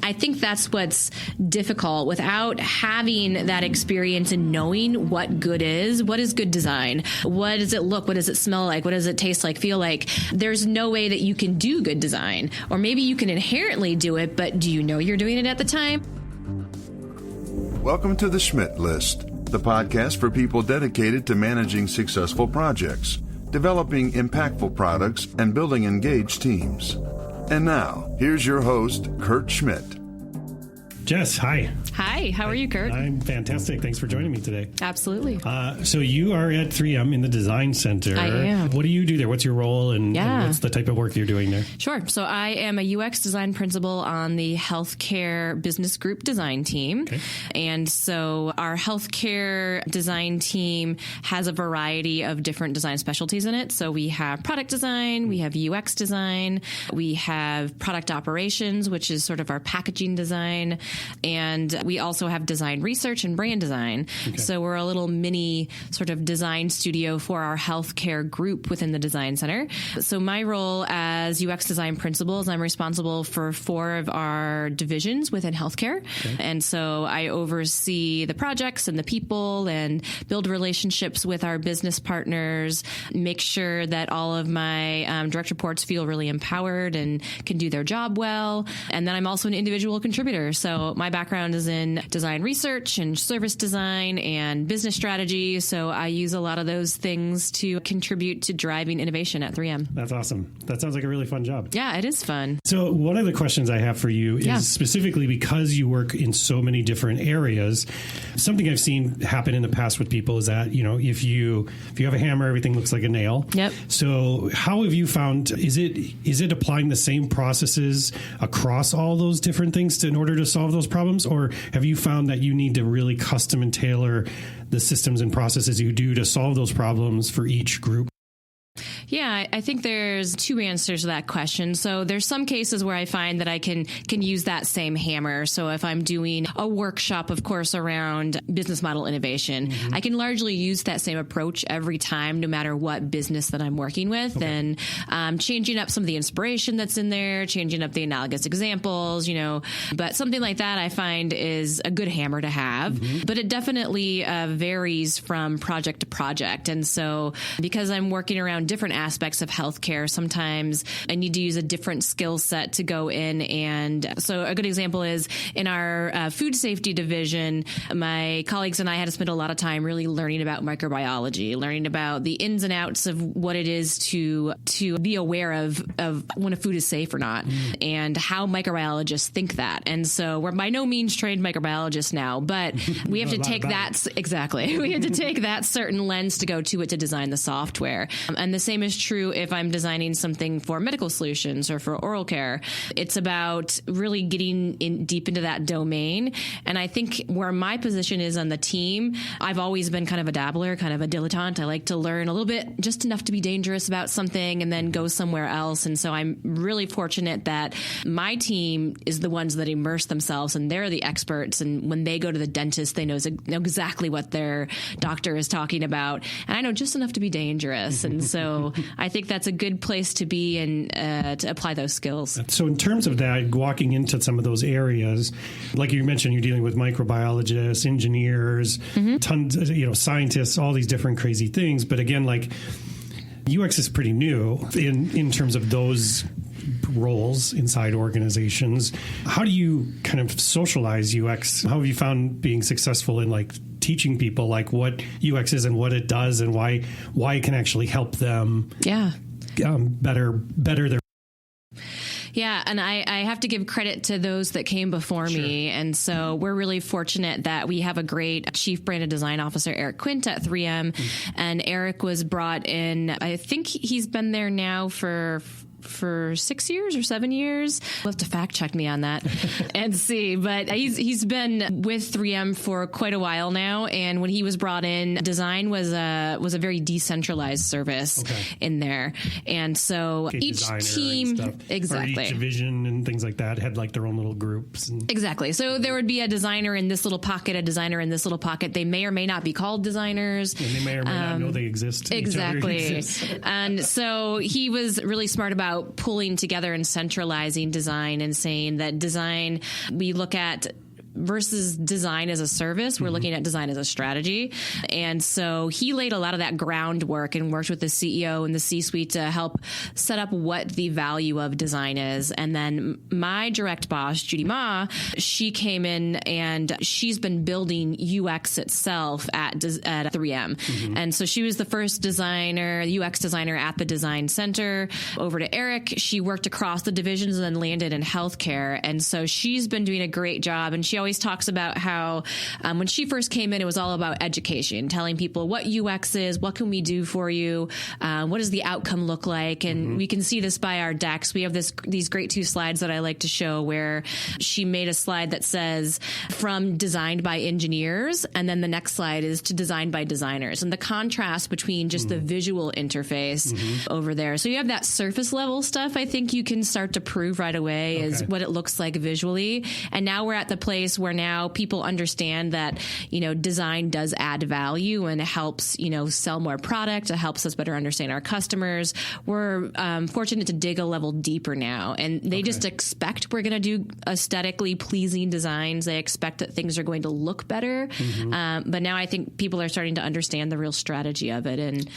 I think that's what's difficult without having that experience and knowing what good is. What is good design? What does it look? What does it smell like? What does it taste like, feel like? There's no way that you can do good design. Or maybe you can inherently do it, but do you know you're doing it at the time? Welcome to the Schmidt List, the podcast for people dedicated to managing successful projects, developing impactful products, and building engaged teams. And now, here's your host, Kurt Schmidt. Jess, hi. Hi, how are you, Kurt? I'm fantastic. Thanks for joining me today. Absolutely. So you are at 3M in the Design Center. I am. What do you do there? What's your role and what's the type of work you're doing there? Sure. So I am a UX design principal on the healthcare business group design team. Okay. And so our healthcare design team has a variety of different design specialties in it. So we have product design, we have UX design, we have product operations, which is sort of our packaging design. And we also have design research and brand design. Okay. So we're a little mini sort of design studio for our healthcare group within the design center. So my role as UX design principal is I'm responsible for 4 of our divisions within healthcare. Okay. And so I oversee the projects and the people and build relationships with our business partners, make sure that all of my direct reports feel really empowered and can do their job well. And then I'm also an individual contributor. So my background is in design research and service design and business strategy. So I use a lot of those things to contribute to driving innovation at 3M. That's awesome. That sounds like a really fun job. Yeah, it is fun. So one of the questions I have for you is specifically because you work in so many different areas, something I've seen happen in the past with people is that, if you have a hammer, everything looks like a nail. Yep. So how have you found, is it applying the same processes across all those different things in order to solve those problems? Or have you found that you need to really custom and tailor the systems and processes you do to solve those problems for each group? Yeah, I think there's 2 answers to that question. So there's some cases where I find that I can use that same hammer. So if I'm doing a workshop, of course, around business model innovation, I can largely use that same approach every time, no matter what business that I'm working with. Okay. And changing up some of the inspiration that's in there, changing up the analogous examples, But something like that I find is a good hammer to have. But it definitely varies from project to project. And so because I'm working around different aspects of healthcare, sometimes I need to use a different skill set to go in. And so a good example is in our food safety division, my colleagues and I had to spend a lot of time really learning about microbiology, learning about the ins and outs of what it is to be aware of when a food is safe or not, and how microbiologists think that. And so we're by no means trained microbiologists now, but we have to take that, exactly. We have to take that certain lens to go to it to design the software. And the same is true if I'm designing something for medical solutions or for oral care. It's about really getting deep into that domain. And I think where my position is on the team, I've always been kind of a dabbler, kind of a dilettante. I like to learn a little bit, just enough to be dangerous about something and then go somewhere else. And so I'm really fortunate that my team is the ones that immerse themselves and they're the experts. And when they go to the dentist, they know exactly what their doctor is talking about. And I know just enough to be dangerous. And so I think that's a good place to be and to apply those skills. So in terms of that, walking into some of those areas, like you mentioned, you're dealing with microbiologists, engineers, tons, scientists, all these different crazy things. But again, like UX is pretty new in terms of those roles inside organizations. How do you kind of socialize UX? How have you found being successful in teaching people what UX is and what it does and why it can actually help them better their. Yeah, and I have to give credit to those that came before me. And so we're really fortunate that we have a great Chief Branded Design Officer, Eric Quint at 3M. And Eric was brought in, I think he's been there now for 6 years or 7 years. We'll have to fact check me on that and see. But he's been with 3M for quite a while now. And when he was brought in, design was a very decentralized service in there. And so each team, exactly, or each division and things like that had their own little groups. Exactly. So there would be a designer in this little pocket, a designer in this little pocket. They may or may not be called designers. And they may or may not know they exist. Exactly. And so he was really smart about about pulling together and centralizing design and saying that design, we look at versus design as a service. We're looking at design as a strategy. And so he laid a lot of that groundwork and worked with the CEO and the C-suite to help set up what the value of design is. And then my direct boss, Judy Ma, she came in and she's been building UX itself at 3M. And so she was the first designer, UX designer at the design center. Over to Eric, she worked across the divisions and then landed in healthcare. And so she's been doing a great job. And she always talks about how when she first came in, it was all about education, telling people what UX is, what can we do for you, what does the outcome look like, and we can see this by our decks. We have these great 2 slides that I like to show where she made a slide that says from designed by engineers, and then the next slide is to designed by designers, and the contrast between just the visual interface over there. So you have that surface level stuff. I think you can start to prove right away is what it looks like visually, and now we're at the place where now people understand that, design does add value and it helps, sell more product. It helps us better understand our customers. We're fortunate to dig a level deeper now, and they just expect we're going to do aesthetically pleasing designs. They expect that things are going to look better. But now I think people are starting to understand the real strategy of it. And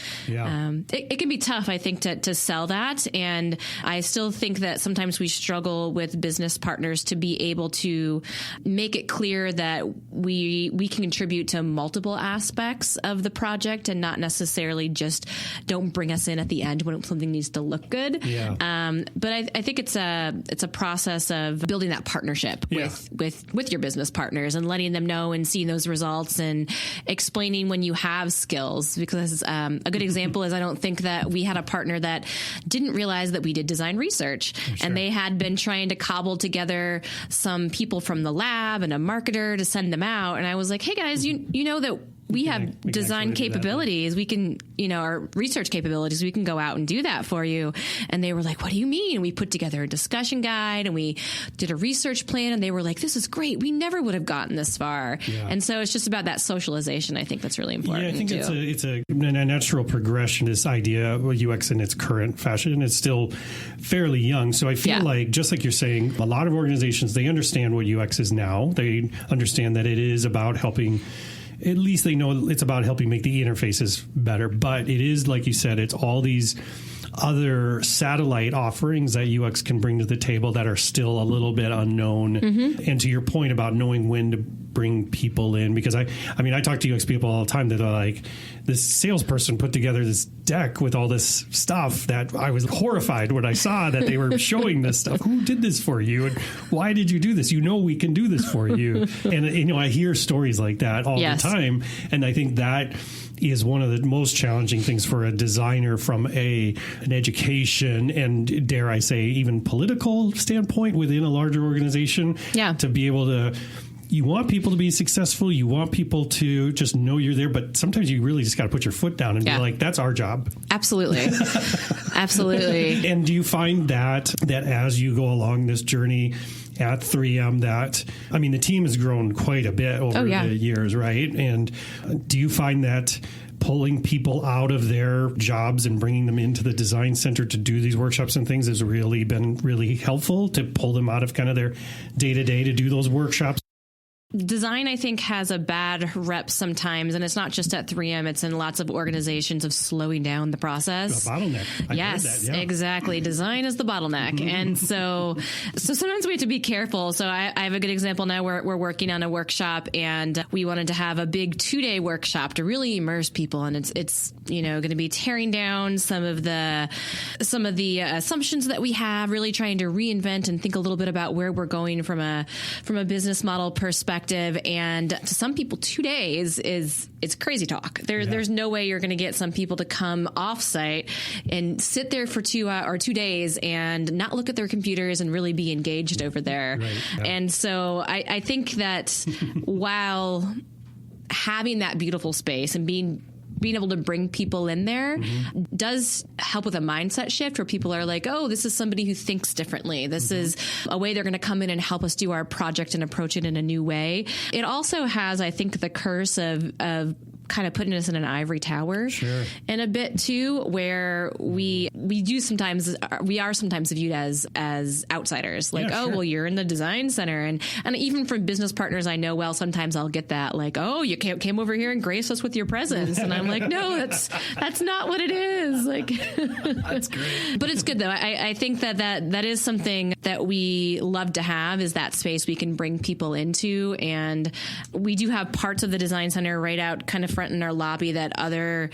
it can be tough, I think, to sell that. And I still think that sometimes we struggle with business partners to be able to make it clear that we can contribute to multiple aspects of the project and not necessarily just don't bring us in at the end when something needs to look good. But I think it's a process of building that partnership with your business partners and letting them know and seeing those results and explaining when you have skills. Because a good example is I don't think that we had a partner that didn't realize that we did design research, and they had been trying to cobble together some people from the lab and a marketer to send them out. And I was like, hey guys, you know that we have design capabilities. We can, our research capabilities, we can go out and do that for you. And they were like, what do you mean? We put together a discussion guide and we did a research plan, and they were like, this is great. We never would have gotten this far. And so it's just about that socialization. I think that's really important. I think it's a natural progression. This idea of UX in its current fashion is still fairly young. So I feel like, just like you're saying, a lot of organizations, they understand what UX is now. They understand that it is about helping. At least they know it's about helping make the interfaces better. But it is, like you said, it's all these other satellite offerings that UX can bring to the table that are still a little bit unknown. And to your point about knowing when to bring people in, because I talk to UX people all the time that are like, this salesperson put together this deck with all this stuff that I was horrified when I saw that they were showing this stuff. Who did this for you? And why did you do this? We can do this for you. And, I hear stories like that all the time. And I think that is one of the most challenging things for a designer from an education and, dare I say, even political standpoint within a larger organization to be able to. You want people to be successful. You want people to just know you're there. But sometimes you really just got to put your foot down and be like, that's our job. Absolutely. Absolutely. And do you find that as you go along this journey at 3M the team has grown quite a bit over the years, right? And do you find that pulling people out of their jobs and bringing them into the design center to do these workshops and things has really been really helpful to pull them out of kind of their day-to-day to do those workshops? Design, I think, has a bad rep sometimes, and it's not just at 3M. It's in lots of organizations of slowing down the process. The bottleneck. Yes, exactly. Design is the bottleneck. And so sometimes we have to be careful. So I have a good example now. We're working on a workshop, and we wanted to have a big 2-day workshop to really immerse people. And it's going to be tearing down some of the assumptions that we have, really trying to reinvent and think a little bit about where we're going from a business model perspective. And to some people, 2 days it's crazy talk. There's no way you're going to get some people to come offsite and sit there for 2 days and not look at their computers and really be engaged over there. Right, yeah. And so I think that while having that beautiful space and being able to bring people in there does help with a mindset shift where people are like, oh, this is somebody who thinks differently. This is a way they're going to come in and help us do our project and approach it in a new way. It also has, I think, the curse of kind of putting us in an ivory tower. Sure. And a bit too, where we are sometimes viewed as outsiders. Like, Yeah, sure. well, you're in the design center. And even from business partners I know well, sometimes I'll get that like, oh, you came over here and graced us with your presence. And I'm like, no, that's not what it is. Like, That's great. but it's good though. I think that is something that we love to have, is that space we can bring people into. And we do have parts of the design center right out kind of front in our lobby that other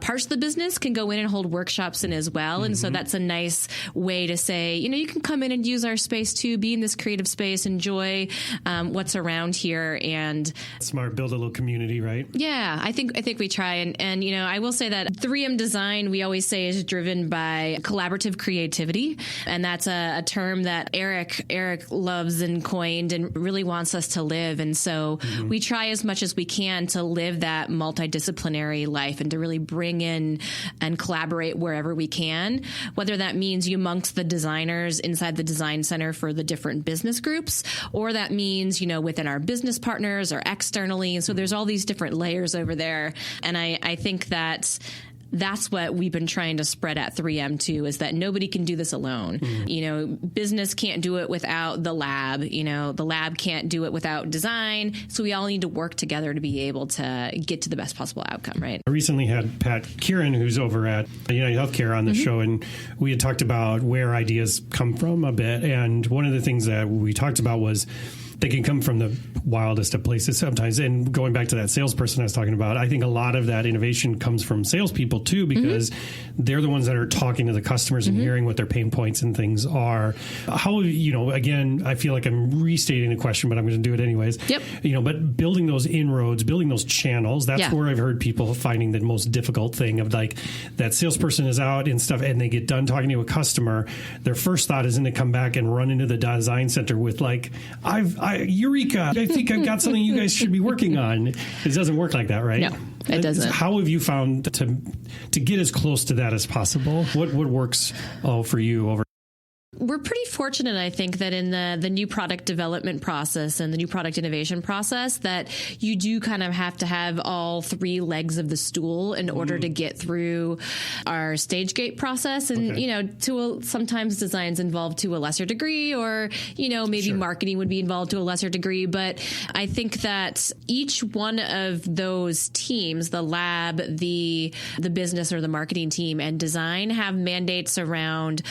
parts of the business can go in and hold workshops in as well. And so that's a nice way to say, you can come in and use our space too, be in this creative space, enjoy what's around here. And Smart, build a little community, right? yeah, I think we try. And I will say that 3M design, we always say, is driven by collaborative creativity. And that's a term that Eric loves and coined and really wants us to live. And so we try as much as we can to live that multidisciplinary life and to really bring in and collaborate wherever we can, whether that means you amongst the designers inside the design center for the different business groups, or that means, within our business partners or externally. And so there's all these different layers over there. And I think that's what we've been trying to spread at 3M too, is that nobody can do this alone. Business can't do it without the lab. The lab can't do it without design. So we all need to work together to be able to get to the best possible outcome, right? I recently had Pat Kieran, who's over at United Healthcare, on the show, and we had talked about where ideas come from a bit. And one of the things that we talked about was they can come from the wildest of places sometimes. And going back to that salesperson I was talking about, I think a lot of that innovation comes from salespeople too, because they're the ones that are talking to the customers and hearing what their pain points and things are. How, again, I feel like I'm restating the question, but I'm going to do it anyways. Yep. But building those inroads, building those channels, that's where I've heard people finding the most difficult thing of like that salesperson is out and stuff, and they get done talking to a customer. Their first thought isn't to come back and run into the design center with like, Eureka, I think I've got something you guys should be working on. It doesn't work like that, right? No, it doesn't. How have you found to get as close to that as possible? What works for you over? We're pretty fortunate, I think, that in the new product development process and the new product innovation process, that you do kind of have to have all three legs of the stool in order to get through our stage gate process. And, sometimes design's involved to a lesser degree, or, maybe marketing would be involved to a lesser degree. But I think that each one of those teams, the lab, the business or the marketing team, and design, have mandates around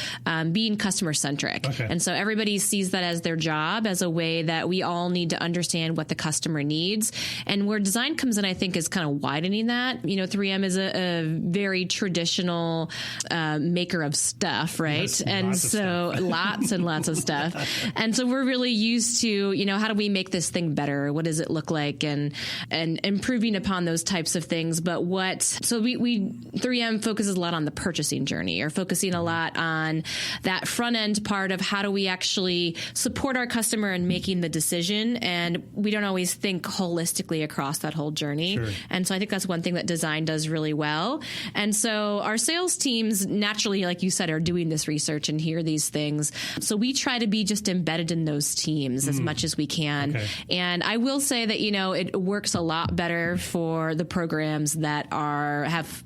being customer centric. Okay. And so everybody sees that as their job, as a way that we all need to understand what the customer needs. And where design comes in, I think, is kind of widening that. 3M is a very traditional maker of stuff, right? Yes, and so lots and lots of stuff. And so we're really used to, how do we make this thing better? What does it look like? And improving upon those types of things. But so we 3M focuses a lot on the purchasing journey, or focusing a lot on that front end part of how do we actually support our customer in making the decision. And we don't always think holistically across that whole journey. Sure. And so I think that's one thing that design does really well. And so our sales teams naturally, like you said, are doing this research and hear these things. So we try to be just embedded in those teams as much as we can. Okay. And I will say that, it works a lot better for the programs that have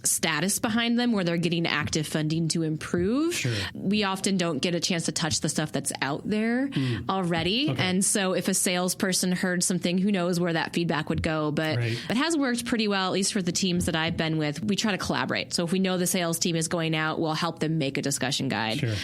status behind them, where they're getting active funding to improve. Sure. We often don't get a chance to touch the stuff that's out there already. Okay. And so if a salesperson heard something, who knows where that feedback would go. But it has worked pretty well, at least for the teams that I've been with. We try to collaborate. So if we know the sales team is going out, we'll help them make a discussion guide. Sure.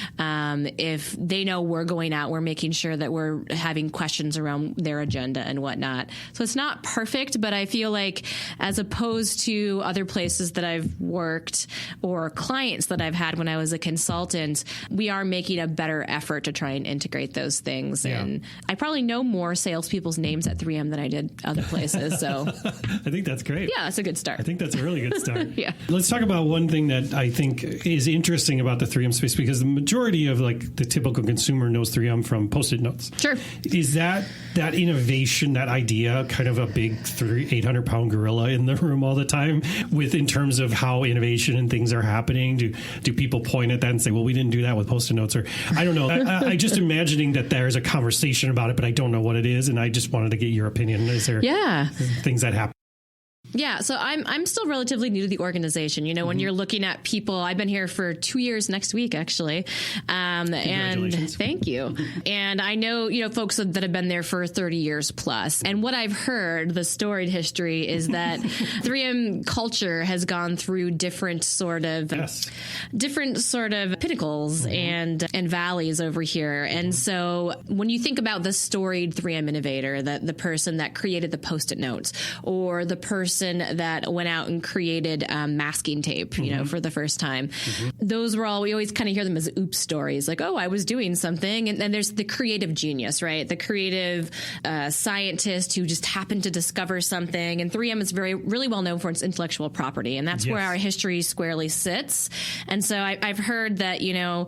If they know we're going out, we're making sure that we're having questions around their agenda and whatnot. So it's not perfect, but I feel like, as opposed to other places that I've worked or clients that I've had when I was a consultant, we are making a better effort to try and integrate those things. Yeah. And I probably know more salespeople's names at 3M than I did other places. So I think that's great. Yeah, that's a good start. I think that's a really good start. Yeah. Let's talk about one thing that I think is interesting about the 3M space, because the majority of the typical consumer knows 3M from Post-it notes. Sure. Is that innovation, that idea, kind of a big 800-pound gorilla in the room all the time in terms of how innovation and things are happening? Do people point at that and say, well, we didn't do that with Post-it notes? Or I don't know. I just imagining that there's a conversation about it, but I don't know what it is. And I just wanted to get your opinion. Is there things that happen? Yeah, so I'm still relatively new to the organization. You know, when you're looking at people, I've been here for 2 years next week, actually. And thank you. And I know, you know, folks that have been there for 30 years plus. And what I've heard, the storied history, is that 3M culture has gone through different sort of pinnacles and valleys over here. And so when you think about the storied 3M innovator, that the person that created the Post-it notes, or the person that went out and created masking tape, you know, for the first time. Those were all, we always kind of hear them as oops stories, like, oh, I was doing something. And then there's the creative genius, right? The creative scientist who just happened to discover something. And 3M is really well known for its intellectual property. And that's where our history squarely sits. And so I've heard that, you know,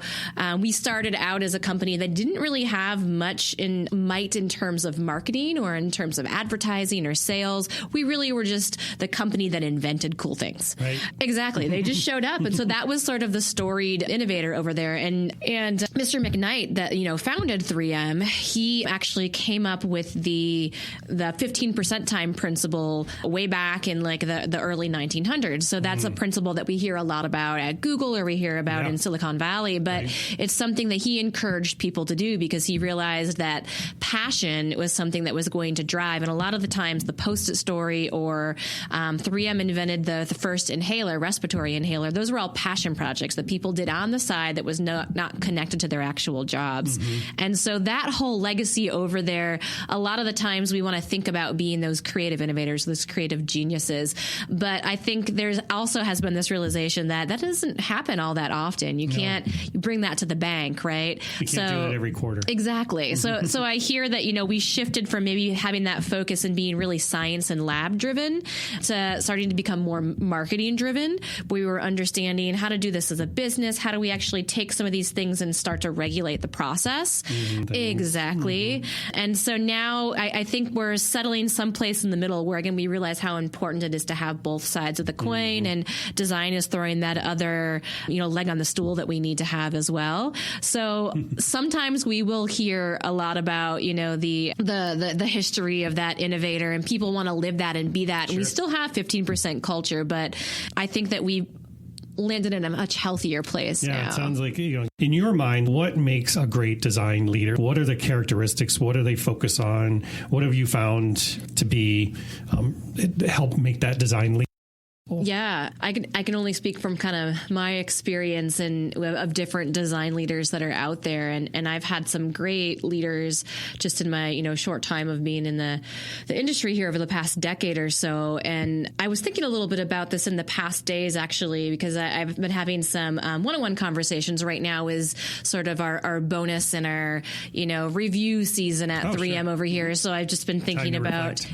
we started out as a company that didn't really have much might in terms of marketing or in terms of advertising or sales. We really were just the company that invented cool things. Right. Exactly. They just showed up. And so that was sort of the storied innovator over there. And Mr. McKnight, that, you know, founded 3M, he actually came up with the 15% time principle way back in like the early 1900s. So that's a principle that we hear a lot about at Google, or we hear about in Silicon Valley. But it's something that he encouraged people to do because he realized that passion was something that was going to drive. And a lot of the times the Post-it story, or 3M invented the first inhaler, respiratory inhaler. Those were all passion projects that people did on the side that was not connected to their actual jobs. And so that whole legacy over there, a lot of the times we want to think about being those creative innovators, those creative geniuses. But I think there's also has been this realization that doesn't happen all that often. You can't bring that to the bank, right? You can't do it every quarter. Exactly. So I hear that, you know, we shifted from maybe having that focus and being really science and lab driven to starting to become more marketing driven. We were understanding how to do this as a business. How do we actually take some of these things and start to regulate the process? Exactly. And so now I think we're settling someplace in the middle where, again, we realize how important it is to have both sides of the coin, and design is throwing that other, you know, leg on the stool that we need to have as well. So sometimes we will hear a lot about, you know, the history of that innovator, and people want to live that and be that. And we still have 15% culture, but I think that we landed in a much healthier place now. It sounds like, you know, in your mind, what makes a great design leader? What are the characteristics? What do they focus on? What have you found to be help make that design leader? Yeah, I can only speak from kind of my experience and of different design leaders that are out there, and I've had some great leaders just in my, you know, short time of being in the industry here over the past decade or so. And I was thinking a little bit about this in the past days, actually, because I've been having some one-on-one conversations. Right now is sort of our bonus and our, you know, review season at 3M over here. So I've just been thinking about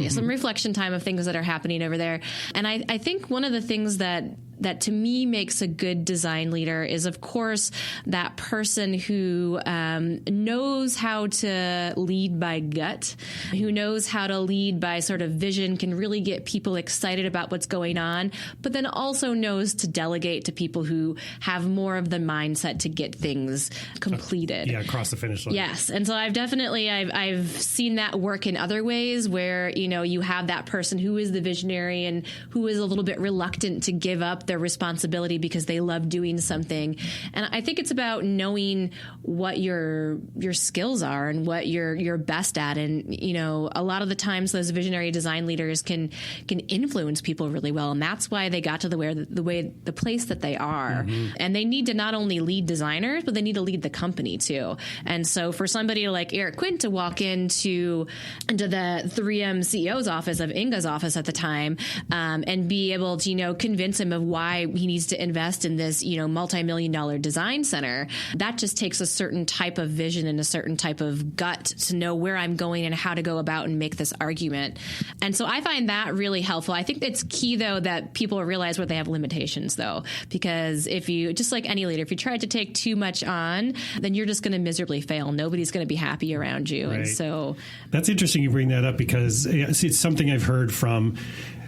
some reflection time of things that are happening over there. And I think one of the things that to me makes a good design leader is, of course, that person who knows how to lead by gut, who knows how to lead by sort of vision, can really get people excited about what's going on, but then also knows to delegate to people who have more of the mindset to get things completed. Across the finish line. Yes. And so I've seen that work in other ways where, you know, you have that person who is the visionary and who is a little bit reluctant to give up their responsibility because they love doing something. And I think it's about knowing what your skills are and what you're best at. And, you know, a lot of the times those visionary design leaders can influence people really well. And that's why they got to the place that they are. And they need to not only lead designers, but they need to lead the company too. And so for somebody like Eric Quint to walk into the 3M CEO's office, of Inga's office at the time, and be able to, you know, convince him of why he needs to invest in this, you know, multi-million-dollar design center, that just takes a certain type of vision and a certain type of gut to know where I'm going and how to go about and make this argument. And so I find that really helpful. I think it's key, though, that people realize where they have limitations, though, because if you, just like any leader, if you try to take too much on, then you're just going to miserably fail. Nobody's going to be happy around you. Right. And so that's interesting you bring that up, because it's something I've heard from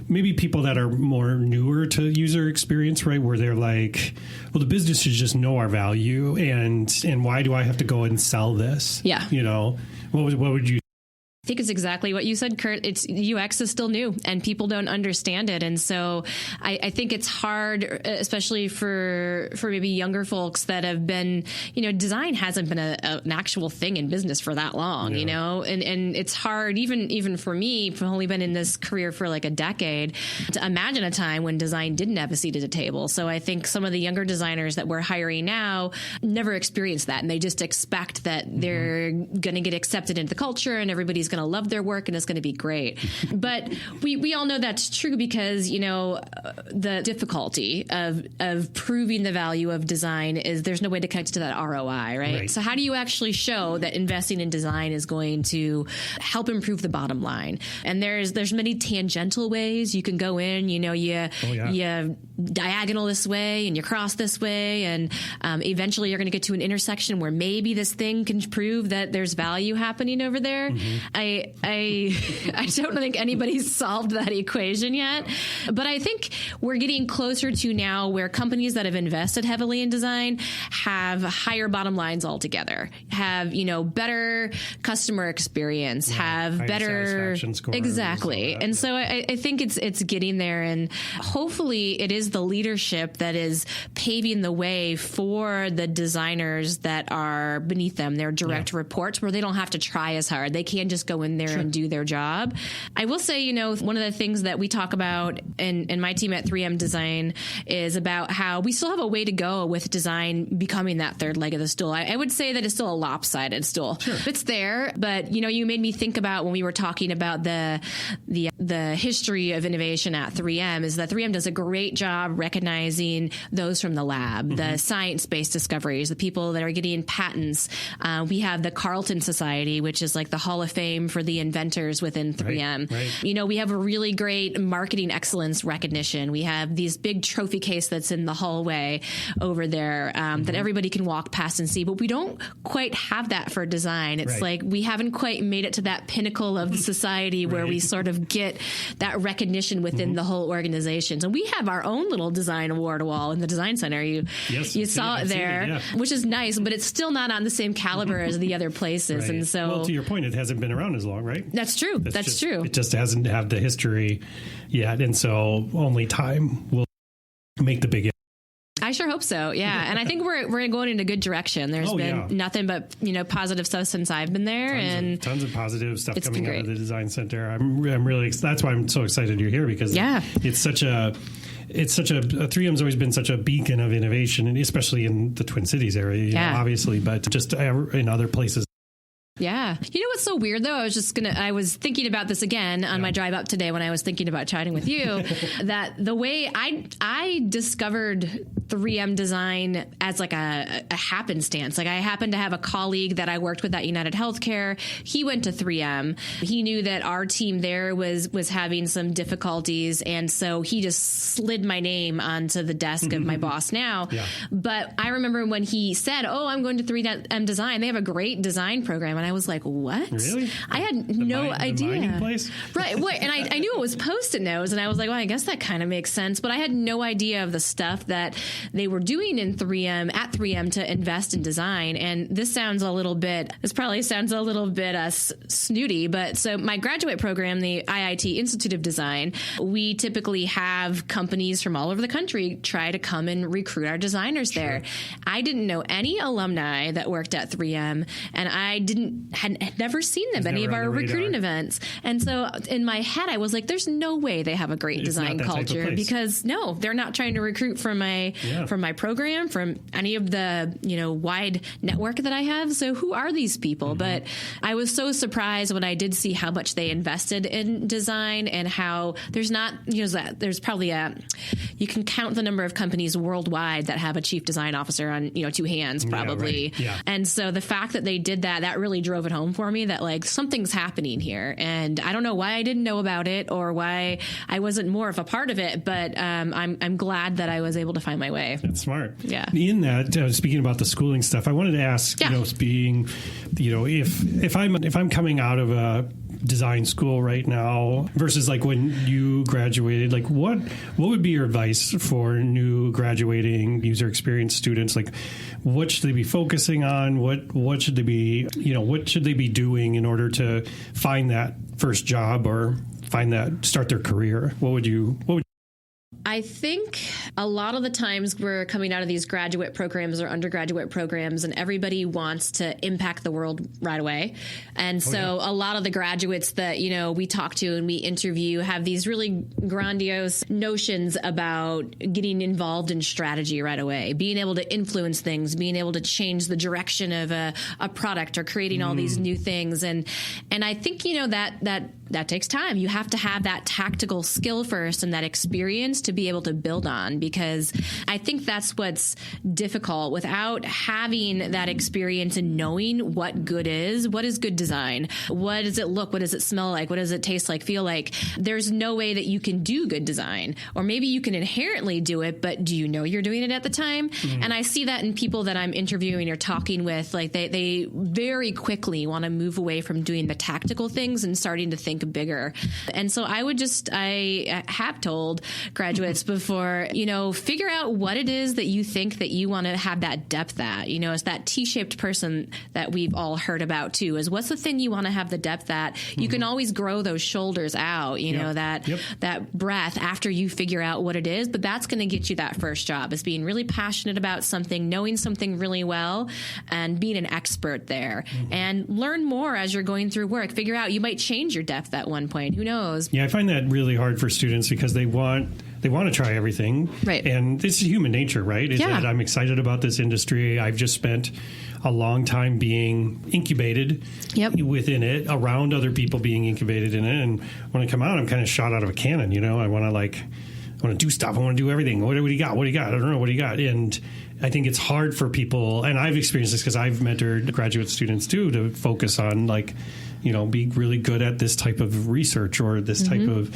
maybe people that are more newer to user experience, right? Where they're like, well, the business should just know our value, and why do I have to go and sell this? Yeah. You know, what would you I think it's exactly what you said, Kurt. It's UX is still new and people don't understand it. And so I think it's hard, especially for maybe younger folks that have been, design hasn't been an actual thing in business for that long, and it's hard even for me, I've only been in this career for like a decade, to imagine a time when design didn't have a seat at the table. So I think some of the younger designers that we're hiring now never experienced that. And they just expect that they're going to get accepted into the culture and everybody's going to love their work and it's going to be great. But we all know that's true because, the difficulty of proving the value of design is there's no way to connect to that ROI, right? So how do you actually show that investing in design is going to help improve the bottom line? And there's many tangential ways you can go in, you diagonal this way and you cross this way. And eventually you're going to get to an intersection where maybe this thing can prove that there's value happening over there. I don't think anybody's solved that equation yet, but I think we're getting closer to now where companies that have invested heavily in design have higher bottom lines altogether, have, better customer experience, have better satisfaction scores. Exactly. And so I think it's getting there, and hopefully it is the leadership that is paving the way for the designers that are beneath them, their direct reports, where they don't have to try as hard. They can just go in there and do their job. I will say, one of the things that we talk about in my team at 3M Design is about how we still have a way to go with design becoming that third leg of the stool. I would say that it's still a lopsided stool. Sure. It's there, but you made me think about when we were talking about the history of innovation at 3M is that 3M does a great job recognizing those from the lab, the science-based discoveries, the people that are getting patents. We have the Carlton Society, which is like the Hall of Fame for the inventors within 3M. Right. We have a really great marketing excellence recognition. We have these big trophy case that's in the hallway over there that everybody can walk past and see, but we don't quite have that for design. It's like we haven't quite made it to that pinnacle of the society where we sort of get that recognition within the whole organization. So we have our own little design award wall in the design center. You saw it there, which is nice, but it's still not on the same caliber as the other places. And so, well, to your point, it hasn't been around as long, right? That's true. That's true. It just hasn't had the history yet, and so only time will make the big. I sure hope so. Yeah. And I think we're going in a good direction. There's been nothing but, positive stuff since I've been there. Tons of positive stuff coming out of the design center. I'm really, that's why I'm so excited you're here, because it's such a 3M's always been such a beacon of innovation, and especially in the Twin Cities area, obviously, but just in other places. Yeah. You know what's so weird, though? I was thinking about this again on my drive up today when I was thinking about chatting with you, that the way I discovered 3M Design as like a happenstance. Like I happened to have a colleague that I worked with at United Healthcare. He went to 3M. He knew that our team there was having some difficulties, and so he just slid my name onto the desk of my boss now. Yeah. But I remember when he said, I'm going to 3M Design. They have a great design program. And I was like, what? Really? I had no idea. The mining place? Right. What? And I knew it was Post-it notes. And I was like, well, I guess that kind of makes sense. But I had no idea of the stuff that they were doing at 3M to invest in design. And this probably sounds a little bit snooty. But so my graduate program, the IIT Institute of Design, we typically have companies from all over the country try to come and recruit our designers there. I didn't know any alumni that worked at 3M, and I had never seen them at any of our recruiting events. And so in my head, I was like, there's no way they have a great design culture, because they're not trying to recruit from my program, from any of the, wide network that I have. So who are these people? But I was so surprised when I did see how much they invested in design, and how there's there's probably you can count the number of companies worldwide that have a chief design officer on, 2 hands probably. Yeah, right. And so the fact that they did that really drove it home for me that like something's happening here. And I don't know why I didn't know about it or why I wasn't more of a part of it, but I'm glad that I was able to find my way. That's smart. Yeah. In that, speaking about the schooling stuff, I wanted to ask, if I'm coming out of design school right now versus like when you graduated? Like what would be your advice for new graduating user experience students? Like what should they be focusing on? What should they be, what should they be doing in order to find that first job or start their career? What would you I think a lot of the times we're coming out of these graduate programs or undergraduate programs and everybody wants to impact the world right away. And so a lot of the graduates that, we talk to and we interview have these really grandiose notions about getting involved in strategy right away, being able to influence things, being able to change the direction of a product or creating all these new things. And I think, that takes time. You have to have that tactical skill first and that experience to be able to build on, because I think that's what's difficult without having that experience and knowing what good is. What is good design? What does it look? What does it smell like? What does it taste like, feel like? There's no way that you can do good design, or maybe you can inherently do it, but do you know you're doing it at the time? And I see that in people that I'm interviewing or talking with, like they very quickly want to move away from doing the tactical things and starting to think bigger. And so I have told graduates before, figure out what it is that you think that you want to have that depth at. It's that T-shaped person that we've all heard about too, is what's the thing you want to have the depth at? You can always grow those shoulders out, that breadth after you figure out what it is, but that's going to get you that first job, is being really passionate about something, knowing something really well, and being an expert there. And learn more as you're going through work. Figure out, you might change your depth at one point. Who knows? Yeah, I find that really hard for students because they want to try everything. Right. And it's human nature, right? That I'm excited about this industry. I've just spent a long time being incubated within it, around other people being incubated in it. And when I come out, I'm kind of shot out of a cannon. I want to do stuff. I want to do everything. What do you got? What do you got? I don't know. What do you got? And I think it's hard for people, and I've experienced this because I've mentored graduate students too, to focus on be really good at this type of research or this type of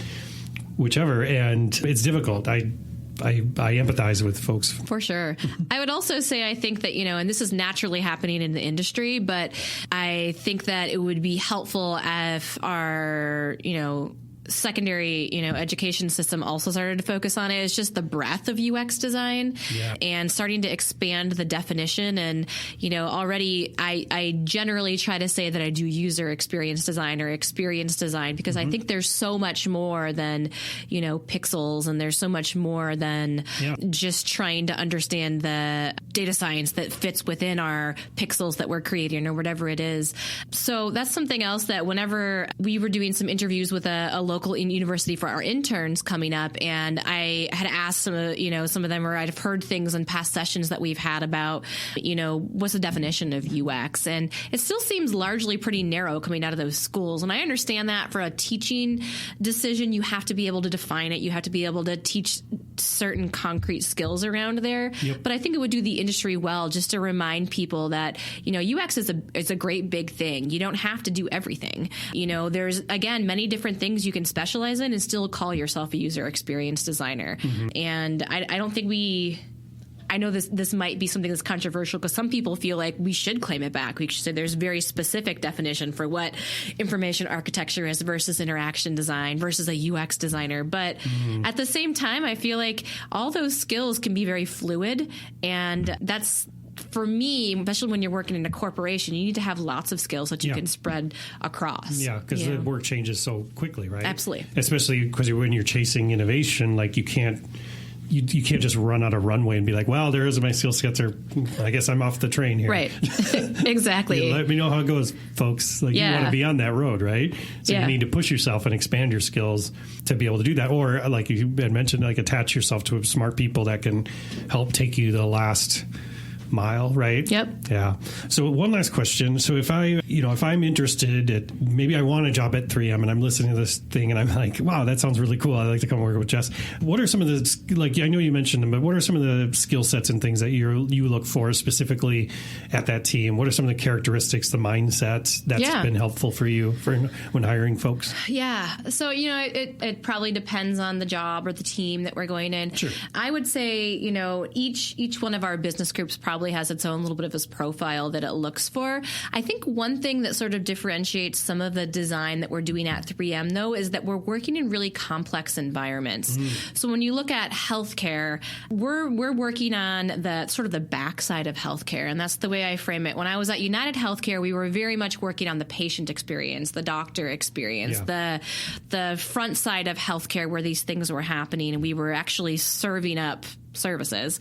whichever. And it's difficult. I empathize with folks. For sure. I would also say, I think that, and this is naturally happening in the industry, but I think that it would be helpful if our, secondary, education system also started to focus on it. Is just the breadth of UX design and starting to expand the definition. And, already I generally try to say that I do user experience design or experience design, because I think there's so much more than, pixels, and there's so much more than just trying to understand the data science that fits within our pixels that we're creating or whatever it is. So that's something else that whenever we were doing some interviews with a local university for our interns coming up, and I had asked some of them, or I'd have heard things in past sessions that we've had about, what's the definition of UX? And it still seems largely pretty narrow coming out of those schools. And I understand that for a teaching decision, you have to be able to define it. You have to be able to teach certain concrete skills around there. But I think it would do the industry well just to remind people that, UX is a great big thing. You don't have to do everything. There's, again, many different things you can specialize in and still call yourself a user experience designer. And I don't think I know this might be something that's controversial, because some people feel like we should claim it back. We should say there's very specific definition for what information architecture is versus interaction design versus a UX designer. But at the same time, I feel like all those skills can be very fluid, and that's, for me, especially when you're working in a corporation, you need to have lots of skills that you can spread across. Yeah, because the work changes so quickly, right? Absolutely. Especially because when you're chasing innovation, like you can't just run out of runway and be like, well, there is my skill sets are, I guess I'm off the train here. Right. Exactly. Let me know how it goes, folks. Like you want to be on that road, right? So you need to push yourself and expand your skills to be able to do that. Or like you had mentioned, like attach yourself to smart people that can help take you the last mile, right? Yep. Yeah. So one last question. So if I'm interested maybe I want a job at 3M and I'm listening to this thing and I'm like, wow, that sounds really cool. I'd like to come work with Jess. What are some of the, I know you mentioned them, but what are some of the skill sets and things that you look for specifically at that team? What are some of the characteristics, the mindsets that's been helpful for you when hiring folks? Yeah. So, it probably depends on the job or the team that we're going in. Sure. I would say, each one of our business groups probably probably has its own little bit of this profile that it looks for. I think one thing that sort of differentiates some of the design that we're doing at 3M, though, is that we're working in really complex environments. So when you look at healthcare, we're working on the sort of the backside of healthcare, and that's the way I frame it. When I was at United Healthcare, we were very much working on the patient experience, the doctor experience, the front side of healthcare where these things were happening, and we were actually serving up services.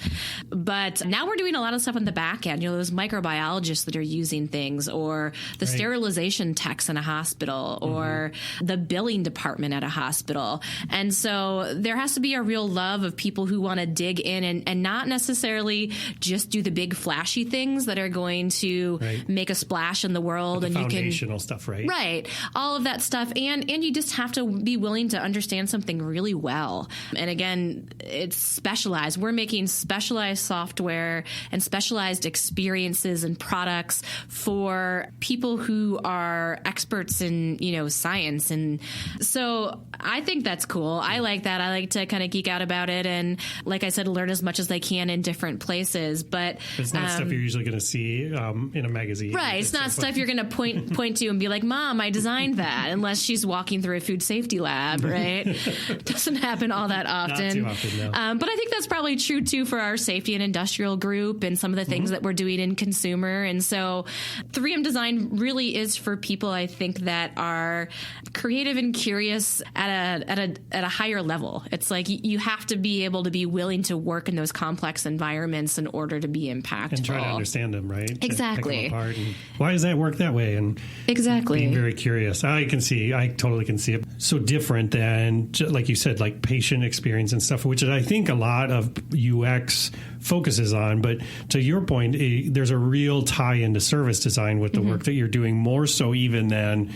But now we're doing a lot of stuff on the back end. Those microbiologists that are using things, or the sterilization techs in a hospital, or the billing department at a hospital. And so there has to be a real love of people who want to dig in and not necessarily just do the big flashy things that are going to make a splash in the world. Like the and foundational you can stuff, right? Right. All of that stuff. And you just have to be willing to understand something really well. And again, it's specialized. We're making specialized software and specialized experiences and products for people who are experts in, science. And so I think that's cool. I like that. I like to kind of geek out about it. And like I said, learn as much as I can in different places. But it's not stuff you're usually going to see in a magazine. Right. It's not stuff you're going to point to and be like, Mom, I designed that, unless she's walking through a food safety lab, right? Doesn't happen all that often. Not too often, no. But I think that's probably true too for our safety and industrial group and some of the things that we're doing in consumer. And so 3M design really is for people, I think, that are creative and curious at a higher level. It's like you have to be able to be willing to work in those complex environments in order to be impactful. And try to understand them, right? Exactly. Pick them apart and why does that work that way? And exactly. Being very curious. I totally can see it. So different than, like you said, like patient experience and stuff, which I think a lot of UX focuses on. But to your point, there's a real tie into service design with the work that you're doing, more so even than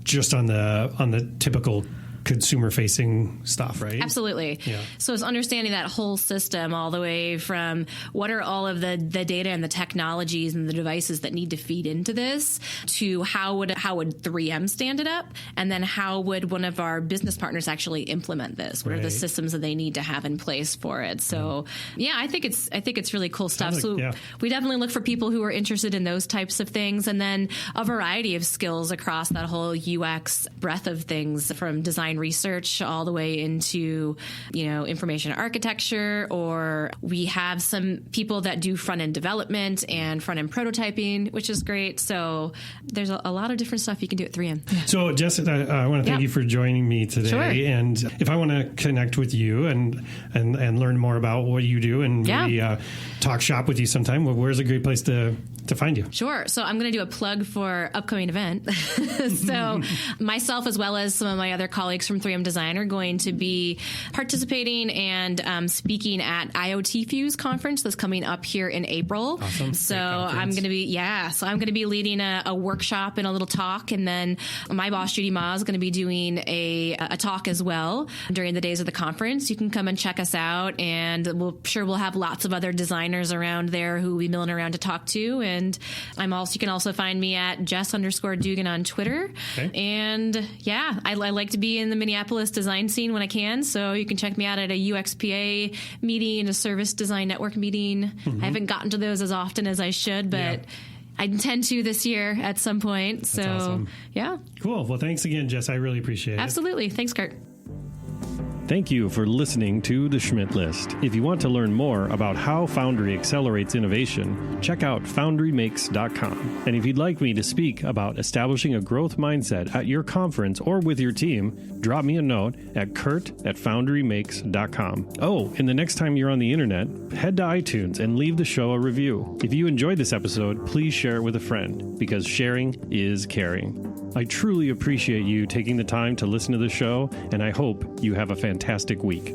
just on the typical consumer-facing stuff, right? Absolutely. Yeah. So it's understanding that whole system, all the way from what are all of the data and the technologies and the devices that need to feed into this, to how would 3M stand it up, and then how would one of our business partners actually implement this? What are the systems that they need to have in place for it? So I think it's really cool stuff. We definitely look for people who are interested in those types of things, and then a variety of skills across that whole UX breadth of things, from design research all the way into, information architecture, or we have some people that do front-end development and front-end prototyping, which is great. So there's a lot of different stuff you can do at 3M. So Jessica, I want to thank you for joining me today. Sure. And if I want to connect with you and learn more about what you do and maybe talk shop with you sometime, where's a great place to find you? Sure. So I'm going to do a plug for upcoming event. So myself, as well as some of my other colleagues from 3M Design, are going to be participating and speaking at IoT Fuse conference that's coming up here in April. Awesome. So I'm going to be leading a workshop and a little talk, and then my boss Judy Ma is going to be doing a talk as well during the days of the conference. You can come and check us out, and we'll have lots of other designers around there who will be milling around to talk to. And you can also find me at Jess_Dugan on Twitter. Okay. And I like to be in the Minneapolis design scene when I can. So you can check me out at a UXPA meeting, a Service Design Network meeting. I haven't gotten to those as often as I should, but I intend to this year at some point. That's so awesome. Cool. Well, thanks again, Jess. I really appreciate it. Absolutely. Thanks, Kurt. Thank you for listening to The Schmidt List. If you want to learn more about how Foundry accelerates innovation, check out foundrymakes.com. And if you'd like me to speak about establishing a growth mindset at your conference or with your team, drop me a note at kurt@foundrymakes.com. Oh, and the next time you're on the internet, head to iTunes and leave the show a review. If you enjoyed this episode, please share it with a friend, because sharing is caring. I truly appreciate you taking the time to listen to the show, and I hope you have a fantastic week.